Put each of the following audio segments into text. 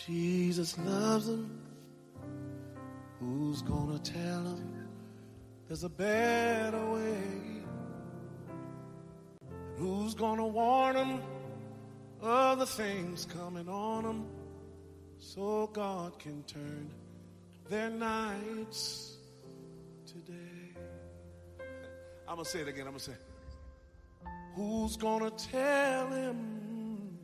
Jesus loves them. Who's gonna tell them there's a better way? Who's gonna warn them of the things coming on them so God can turn their nights today? I'm gonna say it again. I'm gonna say, who's gonna tell him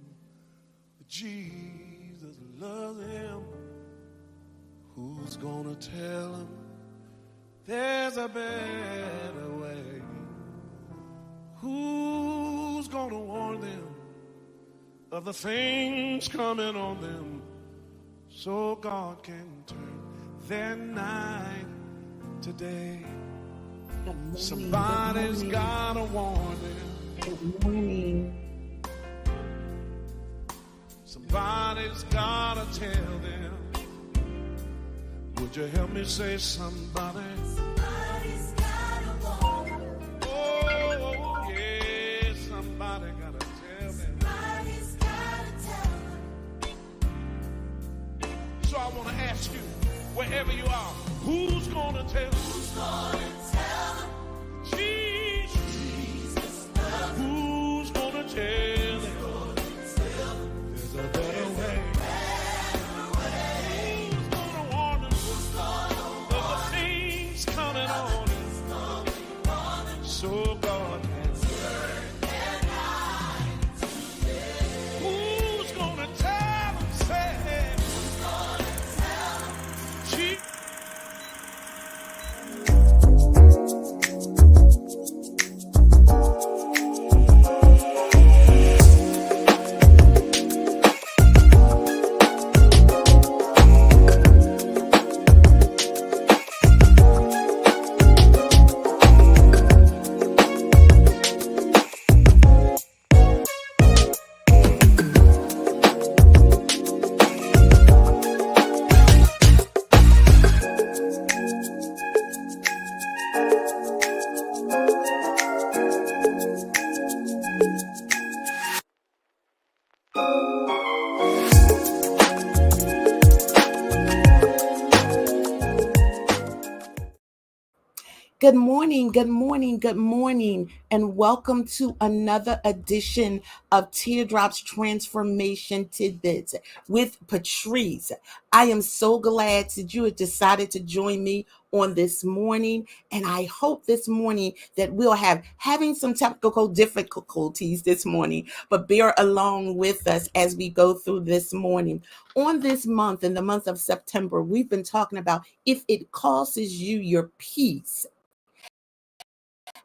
that Jesus loves him? Who's gonna tell him there's a better way? Who's gonna warn them of the things coming on them so God can turn their night today? Somebody's gotta warn them. Good morning. Somebody's gotta tell them. Would you help me say somebody? Somebody's gotta warn them. Oh, yeah, somebody gotta tell them. Somebody's gotta tell them. So I want to ask you, wherever you are, who's gonna tell them? Who's gonna tell them? Jesus loves them. Who's gonna tell them? There's a better way. Who's gonna warn them of the things coming on them so God can turn their night today? Who's gonna tell them? Say, who's gonna tell them? Jesus. Good morning, good morning, good morning, and welcome to another edition of Teardrops Transformation Tidbits with Patrice. I am so glad that you have decided to join me on this morning, and I hope this morning that we'll having some technical difficulties this morning, but bear along with us as we go through this morning. On this month, in the month of September, we've been talking about if it costs you your peace,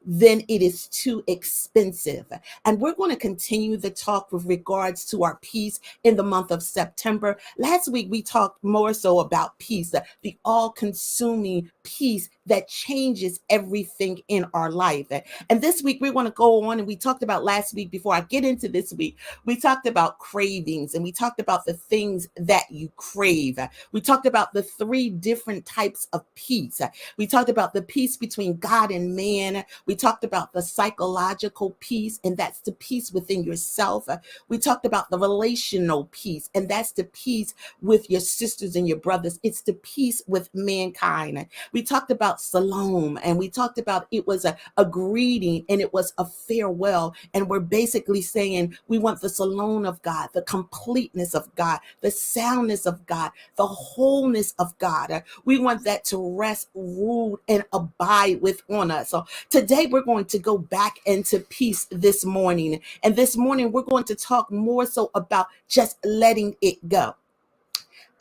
then it is too expensive. And we're going to continue the talk with regards to our peace in the month of September. Last week, we talked more so about peace, the all-consuming peace that changes everything in our life. And this week, we want to go on, and we talked about last week, before I get into this week, we talked about cravings, and we talked about the things that you crave. We talked about the 3 different types of peace. We talked about the peace between God and man. We talked about the psychological peace, and that's the peace within yourself. We talked about the relational peace, and that's the peace with your sisters and your brothers. It's the peace with mankind. We talked about shalom, and we talked about it was a greeting and it was a farewell. And we're basically saying we want the shalom of God, the completeness of God, the soundness of God, the wholeness of God. We want that to rest, rule, and abide within us. So today we're going to go back into peace this morning. And this morning we're going to talk more so about just letting it go.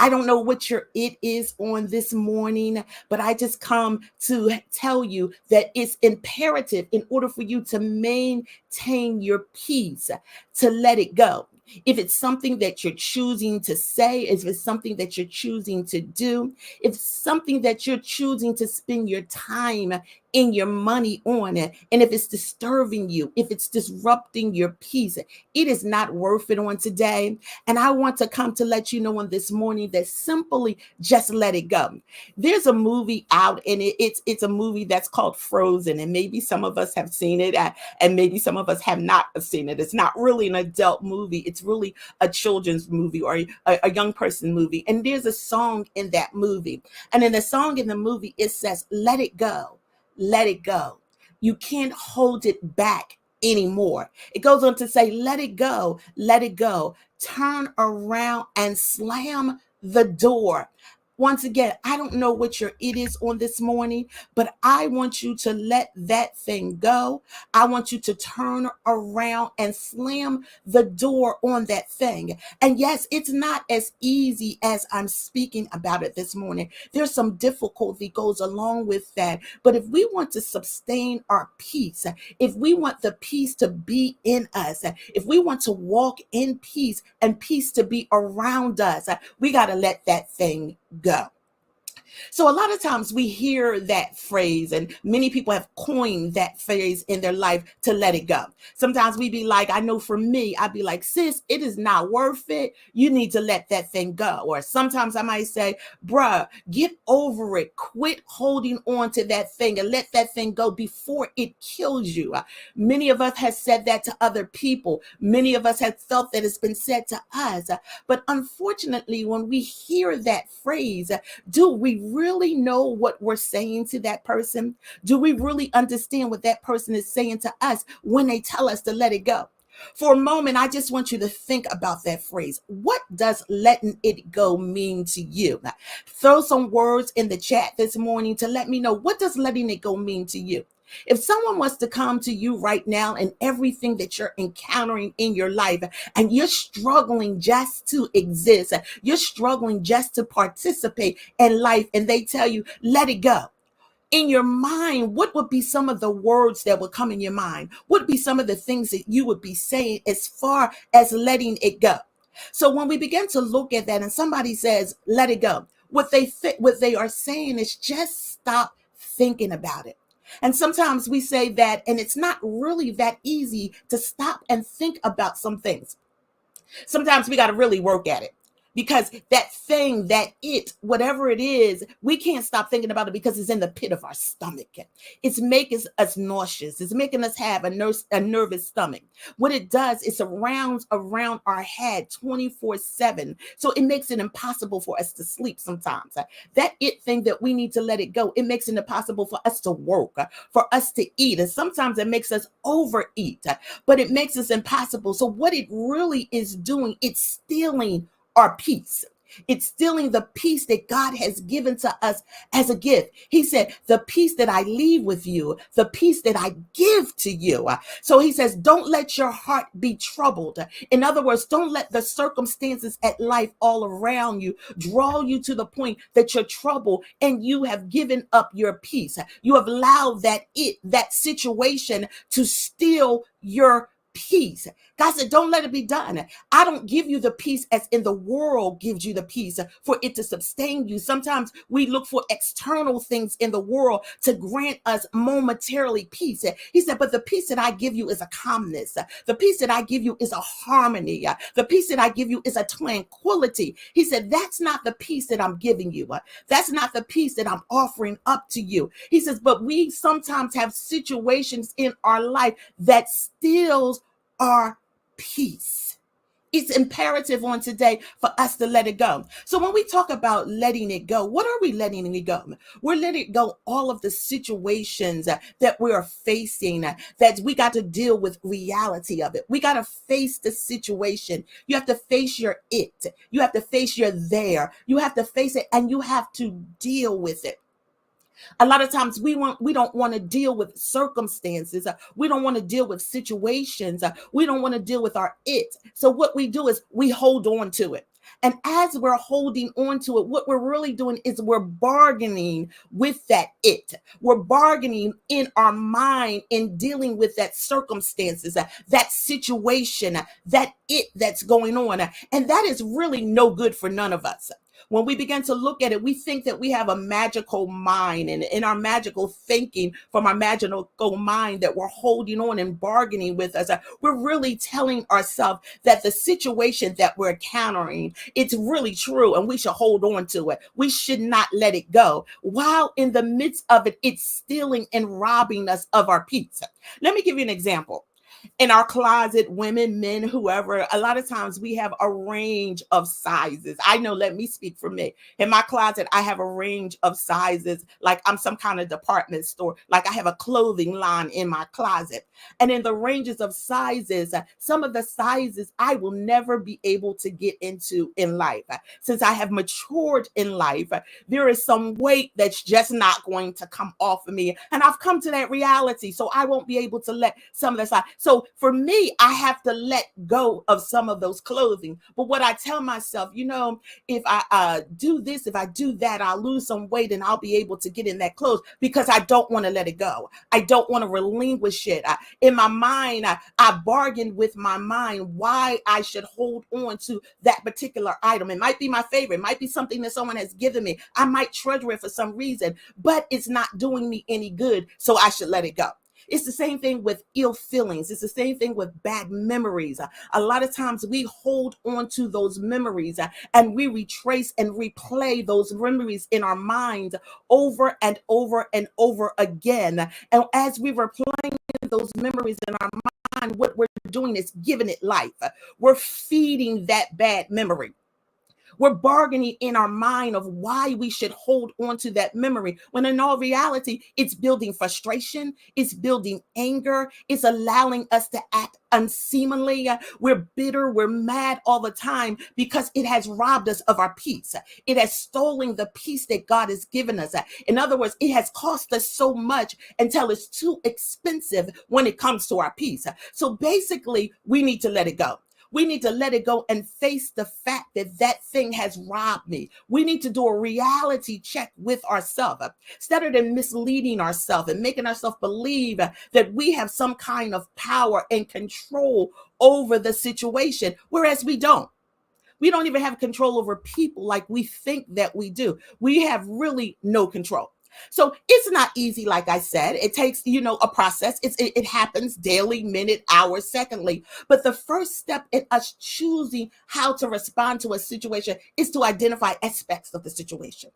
I don't know what your it is on this morning, but I just come to tell you that it's imperative in order for you to maintain your peace, to let it go. If it's something that you're choosing to say, if it's something that you're choosing to do, if it's something that you're choosing to spend your time in your money on it. And if it's disturbing you, if it's disrupting your peace, it is not worth it on today. And I want to come to let you know on this morning that simply just let it go. There's a movie out, and it's a movie that's called Frozen, and maybe some of us have seen it, and maybe some of us have not seen it. It's not really an adult movie. It's really a children's movie or a young person movie. And there's a song in that movie. And in the song in the movie, it says, let it go. Let it go. You can't hold it back anymore. It goes on to say, let it go, let it go. Turn around and slam the door. Once again, I don't know what your it is on this morning, but I want you to let that thing go. I want you to turn around and slam the door on that thing. And yes, it's not as easy as I'm speaking about it this morning. There's some difficulty goes along with that. But if we want to sustain our peace, if we want the peace to be in us, if we want to walk in peace and peace to be around us, we got to let that thing go. So a lot of times we hear that phrase, and many people have coined that phrase in their life to let it go. Sometimes we be like, I know for me, I'd be like, sis, it is not worth it. You need to let that thing go. Or sometimes I might say, bruh, get over it. Quit holding on to that thing and let that thing go before it kills you. Many of us have said that to other people. Many of us have felt that it's been said to us. But unfortunately, when we hear that phrase, do we really know what we're saying to that person? Do we really understand what that person is saying to us when they tell us to let it go? For a moment, I just want you to think about that phrase. What does letting it go mean to you? Throw some words in the chat this morning to let me know, what does letting it go mean to you? If someone wants to come to you right now and everything that you're encountering in your life, and you're struggling just to exist, you're struggling just to participate in life, and they tell you, let it go. In your mind, what would be some of the words that would come in your mind? What would be some of the things that you would be saying as far as letting it go? So when we begin to look at that and somebody says, let it go, what they are saying is just stop thinking about it. And sometimes we say that, and it's not really that easy to stop and think about some things. Sometimes we got to really work at it, because that thing, whatever it is, we can't stop thinking about it because it's in the pit of our stomach. It's making us nauseous. It's making us have a nervous stomach. What it does, it surrounds around our head 24/7. So it makes it impossible for us to sleep sometimes. That thing that we need to let it go, it makes it impossible for us to work, for us to eat. And sometimes it makes us overeat, but it makes us impossible. So what it really is doing, it's stealing our peace. It's stealing the peace that God has given to us as a gift. He said, the peace that I leave with you, the peace that I give to you. So he says, don't let your heart be troubled. In other words, don't let the circumstances at life all around you draw you to the point that you're troubled and you have given up your peace. You have allowed that situation to steal your peace. God said, don't let it be done. I don't give you the peace as in the world gives you the peace for it to sustain you. Sometimes we look for external things in the world to grant us momentarily peace. He said, but the peace that I give you is a calmness. The peace that I give you is a harmony. The peace that I give you is a tranquility. He said, that's not the peace that I'm giving you. That's not the peace that I'm offering up to you. He says, but we sometimes have situations in our life that steals our peace. It's imperative on today for us to let it go. So when we talk about letting it go, what are we letting it go? We're letting go all of the situations that we are facing, that we got to deal with reality of it. We got to face the situation. You have to face your it. You have to face your there. You have to face it, and you have to deal with it. A lot of times we don't want to deal with circumstances. We don't want to deal with situations. We don't want to deal with our it. So what we do is we hold on to it. And as we're holding on to it, what we're really doing is we're bargaining with that it. We're bargaining in our mind in dealing with that circumstances, that situation, that it that's going on. And that is really no good for none of us. When we begin to look at it, we think that we have a magical mind, and in our magical thinking from our magical mind that we're holding on and bargaining with us, we're really telling ourselves that the situation that we're encountering, it's really true and we should hold on to it. We should not let it go. While in the midst of it, it's stealing and robbing us of our peace. Let me give you an example. In our closet, women, men, whoever, a lot of times we have a range of sizes. I know, let me speak for me. In my closet, I have a range of sizes, like I'm some kind of department store, like I have a clothing line in my closet. And in the ranges of sizes, some of the sizes I will never be able to get into in life. Since I have matured in life, there is some weight that's just not going to come off of me. And I've come to that reality. So I won't be able to let some of the size. So for me, I have to let go of some of those clothing. But what I tell myself, if I do this, if I do that, I'll lose some weight and I'll be able to get in that clothes, because I don't want to let it go. I don't want to relinquish it. In my mind, I bargained with my mind why I should hold on to that particular item. It might be my favorite. It might be something that someone has given me. I might treasure it for some reason, but it's not doing me any good, so I should let it go. It's the same thing with ill feelings. It's the same thing with bad memories. A lot of times we hold on to those memories and we retrace and replay those memories in our minds over and over and over again. And as we replaying those memories in our mind, what we're doing is giving it life. We're feeding that bad memory. We're bargaining in our mind of why we should hold on to that memory, when in all reality, it's building frustration, it's building anger, it's allowing us to act unseemly. We're bitter, we're mad all the time because it has robbed us of our peace. It has stolen the peace that God has given us. In other words, it has cost us so much until it's too expensive when it comes to our peace. So basically, we need to let it go. We need to let it go and face the fact that that thing has robbed me. We need to do a reality check with ourselves, instead of misleading ourselves and making ourselves believe that we have some kind of power and control over the situation, whereas we don't. We don't even have control over people like we think that we do. We have really no control. So it's not easy, like I said. It takes, a process. It happens daily, minute, hour, secondly. But the first step in us choosing how to respond to a situation is to identify aspects of the situation.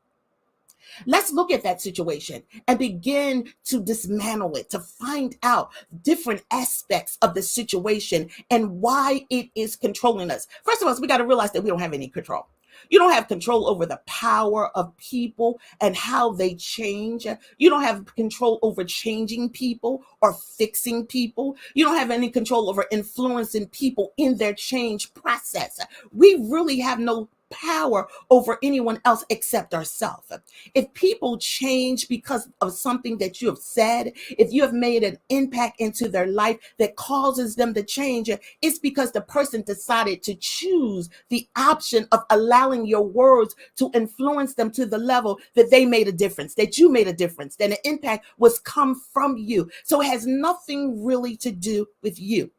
Let's look at that situation and begin to dismantle it, to find out different aspects of the situation and why it is controlling us. First of all, we got to realize that we don't have any control. You don't have control over the power of people and how they change. You don't have control over changing people or fixing people. You don't have any control over influencing people in their change process. We really have no power over anyone else except ourselves. If people change because of something that you have said, if you have made an impact into their life that causes them to change, it's because the person decided to choose the option of allowing your words to influence them to the level that they made a difference, that you made a difference, that an impact was come from you. So it has nothing really to do with you.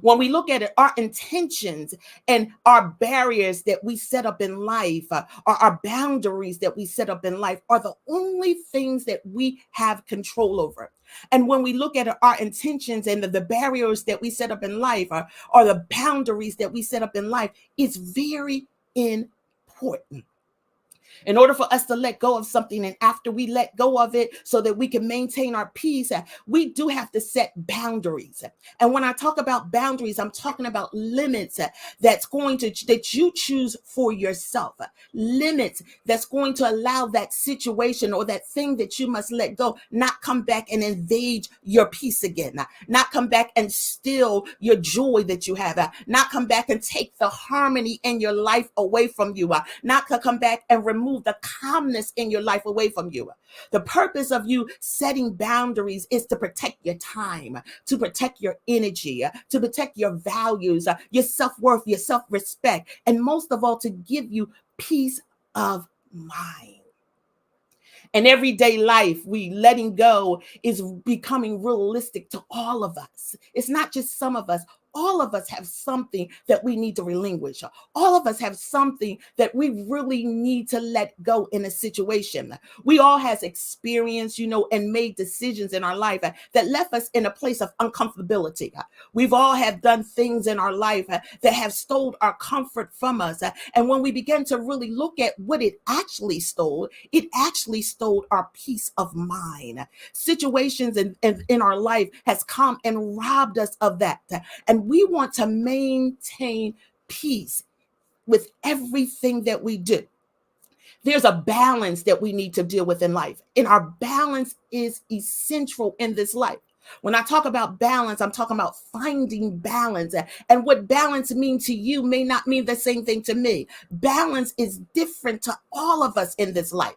When we look at it, our intentions and our barriers that we set up in life, or our boundaries that we set up in life, are the only things that we have control over. And when we look at it, our intentions and the barriers that we set up in life, or the boundaries that we set up in life, is very important. In order for us to let go of something, and after we let go of it so that we can maintain our peace, we do have to set boundaries. And when I talk about boundaries, I'm talking about limits that you choose for yourself. Limits that's going to allow that situation or that thing that you must let go not come back and invade your peace again, not come back and steal your joy that you have, not come back and take the harmony in your life away from you, not to come back and remove the calmness in your life away from you. The purpose of you setting boundaries is to protect your time, to protect your energy, to protect your values, your self-worth, your self-respect, and most of all, to give you peace of mind. In everyday life, we letting go is becoming realistic to all of us. It's not just some of us, all of us have something that we need to relinquish. All of us have something that we really need to let go in a situation. We all has experience, and made decisions in our life that left us in a place of uncomfortability. We've all have done things in our life that have stole our comfort from us. And when we begin to really look at what it actually stole our peace of mind. Situations in our life has come and robbed us of that. And we want to maintain peace with everything that we do. There's a balance that we need to deal with in life, and our balance is essential in this life. When I talk about balance, I'm talking about finding balance. And what balance means to you may not mean the same thing to me. Balance is different to all of us in this life,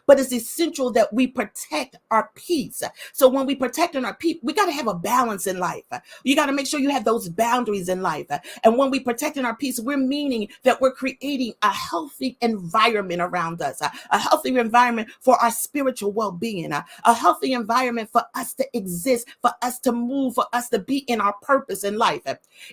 but it's essential that we protect our peace. So when we protect our peace, we got to have a balance in life. You got to make sure you have those boundaries in life. And when we protect our peace, we're meaning that we're creating a healthy environment around us, a healthy environment for our spiritual well-being, a healthy environment for us to exist, for us to move, for us to be in our purpose in life.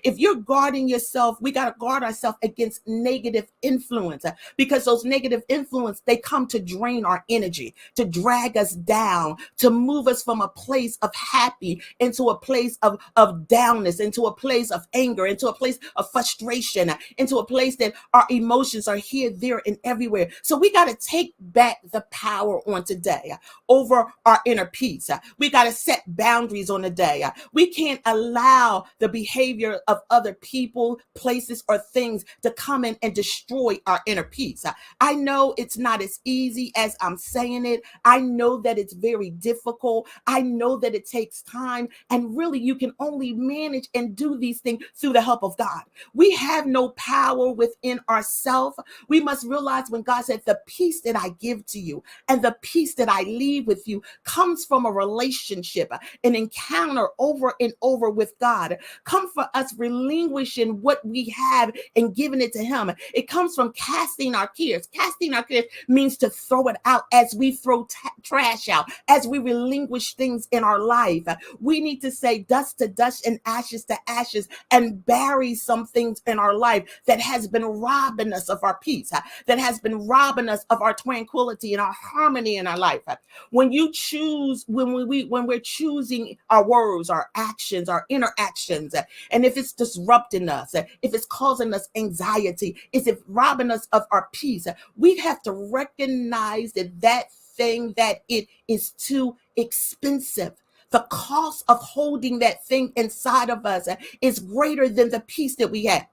If you're guarding yourself, we got to guard ourselves against negative influence, because those negative influence, they come to drain our energy, to drag us down, to move us from a place of happy into a place of downness, into a place of anger, into a place of frustration, into a place that our emotions are here, there, and everywhere. So we got to take back the power on today over our inner peace. We got to set boundaries on the day. We can't allow the behavior of other people, places, or things to come in and destroy our inner peace. I know it's not as easy as I'm saying it. I know that it's very difficult. I know that it takes time. And really, you can only manage and do these things through the help of God. We have no power within ourselves. We must realize when God said, the peace that I give to you and the peace that I leave with you comes from a relationship, an encounter over and over with God. Come for us relinquishing what we have and giving it to Him. It comes from casting our cares. Casting our cares means to throw it out as we throw trash out, as we relinquish things in our life. We need to say dust to dust and ashes to ashes and bury some things in our life that has been robbing us of our peace, that has been robbing us of our tranquility and our harmony in our life. When we're choosing our words, our actions, our interactions, and if it's disrupting us, if it's causing us anxiety, if it's robbing us of our peace, we have to recognize that thing, that it is too expensive. The cost of holding that thing inside of us is greater than the peace that we have.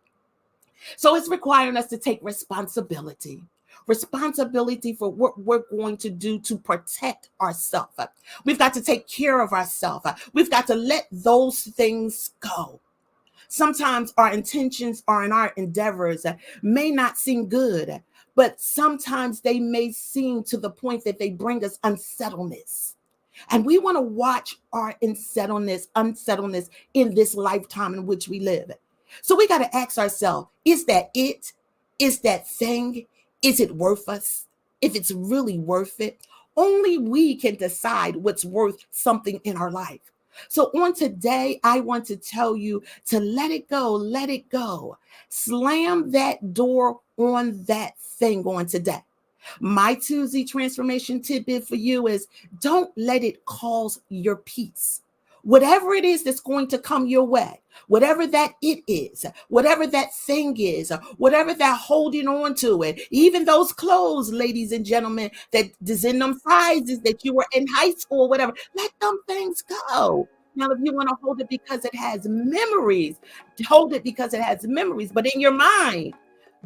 So it's requiring us to take responsibility for what we're going to do to protect ourselves. We've got to take care of ourselves. We've got to let those things go. Sometimes our intentions or in our endeavors may not seem good, but sometimes they may seem to the point that they bring us unsettledness. And we want to watch our unsettledness in this lifetime in which we live. So we got to ask ourselves, is that it? Is that thing? Is it worth us? If it's really worth it, only we can decide what's worth something in our life. So on today, I want to tell you to let it go, let it go. Slam that door on that thing on today. My Tuesday transformation tidbit for you is don't let it cause your peace. Whatever it is that's going to come your way, whatever that it is, whatever that thing is, whatever that holding on to it, even those clothes, ladies and gentlemen, that is in them sizes that you were in high school, whatever, let them things go. Now, if you want to hold it because it has memories, hold it because it has memories, but in your mind,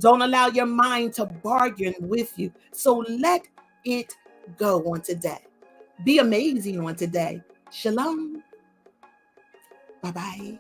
don't allow your mind to bargain with you. So let it go on today. Be amazing on today. Shalom. Bye bye.